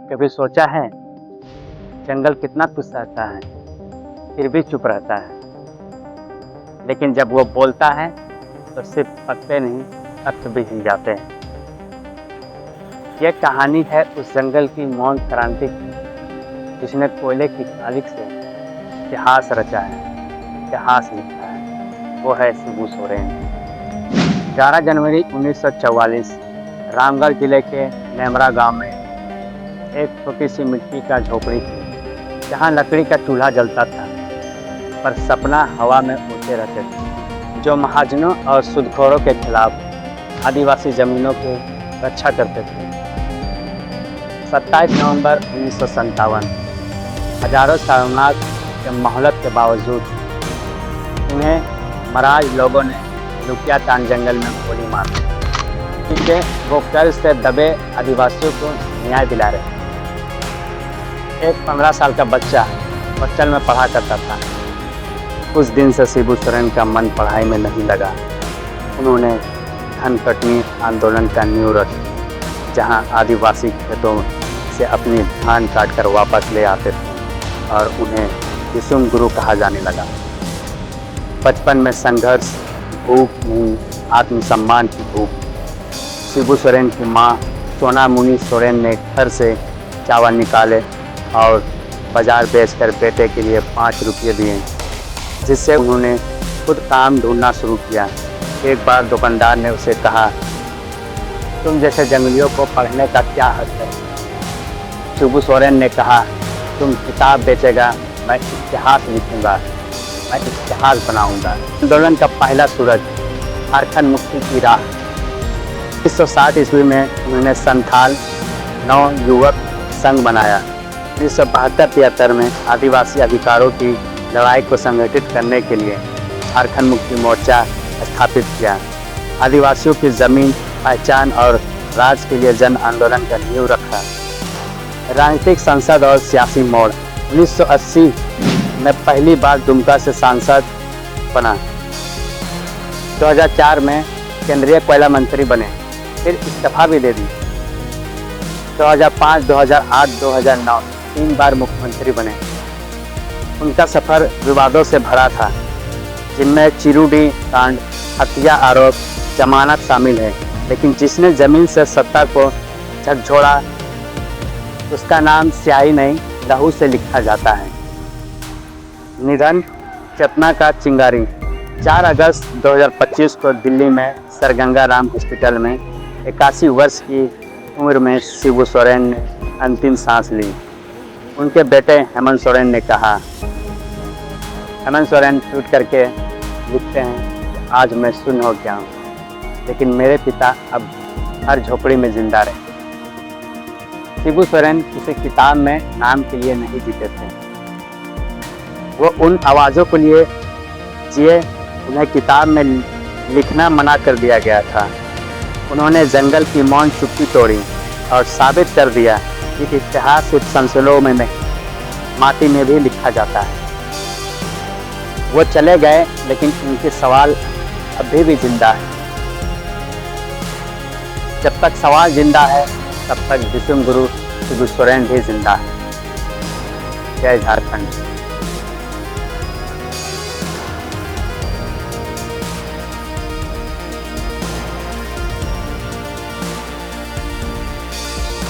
कभी सोचा है जंगल कितना खुश रहता है फिर भी चुप रहता है, लेकिन जब वो बोलता है तो सिर्फ पत्ते नहीं अर्थ भी हिल जाते हैं। यह कहानी है उस जंगल की मौन क्रांति की जिसने कोयले की कालिख से इतिहास रचा है, इतिहास लिखा है। वो है शिबू सोरेन। 11 जनवरी 1944 रामगढ़ जिले के नेमरा गांव में एक छोटी सी मिट्टी का झोपड़ी थी जहां लकड़ी का चूल्हा जलता था, पर सपना हवा में उड़ते रहते थे जो महाजनों और सूदखोरों के खिलाफ आदिवासी जमीनों की रक्षा करते थे। 27 नवंबर 1957 हजारों शर्मनाक के मोहलत के बावजूद उन्हें मराज लोगों ने लुकियातान जंगल में गोली मार दी, क्योंकि वो कर्ज से दबे आदिवासियों को न्याय दिला रहे। एक 15 साल का बच्चा हॉस्टल में पढ़ा करता था। उस दिन से शिबू सोरेन का मन पढ़ाई में नहीं लगा। उन्होंने धन कटनी आंदोलन का नींव रखी, जहां आदिवासी खेतों से अपनी धान काटकर वापस ले आते थे और उन्हें विषुम गुरु कहा जाने लगा। बचपन में संघर्ष, भूख नहीं, आत्मसम्मान की भूख। शिबू सोरेन की माँ सोना मुनि सोरेन ने घर से चावल निकाले और बाजार बेचकर बेटे के लिए 5 रुपये दिए, जिससे उन्होंने खुद काम ढूंढना शुरू किया। एक बार दुकानदार ने उसे कहा, तुम जैसे जंगलियों को पढ़ने का क्या हक है? शिबू सोरेन ने कहा, तुम किताब बेचेगा, मैं इतिहास लिखूंगा, मैं इतिहास बनाऊंगा। आंदोलन का पहला सूरज, झारखंड मुक्ति की राह। 1960 ईस्वी में उन्होंने संथाल नव युवक संघ बनाया। 1972-73 में आदिवासी अधिकारों की लड़ाई को संगठित करने के लिए झारखंड मुक्ति मोर्चा स्थापित किया। आदिवासियों की जमीन, पहचान और राज के लिए जन आंदोलन का नींव रखा। राजनीतिक संसद और सियासी मोड़। 1980 में पहली बार दुमका से सांसद बना। 2004 में केंद्रीय कोयला मंत्री बने, फिर इस्तीफा भी दे दी। 2005, 2008, 2009 3 बार मुख्यमंत्री बने। उनका सफर विवादों से भरा था, जिनमें चिरूडी कांड, हत्या आरोप, जमानत शामिल है। लेकिन जिसने जमीन से सत्ता को झकझोड़ा उसका नाम स्याही नहीं लहू से लिखा जाता है। निधन, चेतना का चिंगारी। 4 अगस्त 2025 को दिल्ली में सर गंगा राम हॉस्पिटल में 81 वर्ष की उम्र में शिबू सोरेन ने अंतिम सांस ली। उनके बेटे हेमंत सोरेन ने कहा, हेमंत सोरेन ट्वीट करके लिखते हैं, आज मैं शून्य हो गया हूँ, लेकिन मेरे पिता अब हर झोपड़ी में जिंदा रहे। शिबू सोरेन किसी किताब में नाम के लिए नहीं जीते थे। वो उन आवाज़ों के लिए जिए उन्हें किताब में लिखना मना कर दिया गया था। उन्होंने जंगल की मौन चुप्पी तोड़ी और साबित कर दिया कि इतिहास सिर्फ संसदों में नहीं, माटी में भी लिखा जाता है। वो चले गए, लेकिन उनके सवाल अभी भी जिंदा है। जब तक सवाल जिंदा है, तब तक विषुम गुरु शिबू सोरेन भी जिंदा है। जय झारखंड।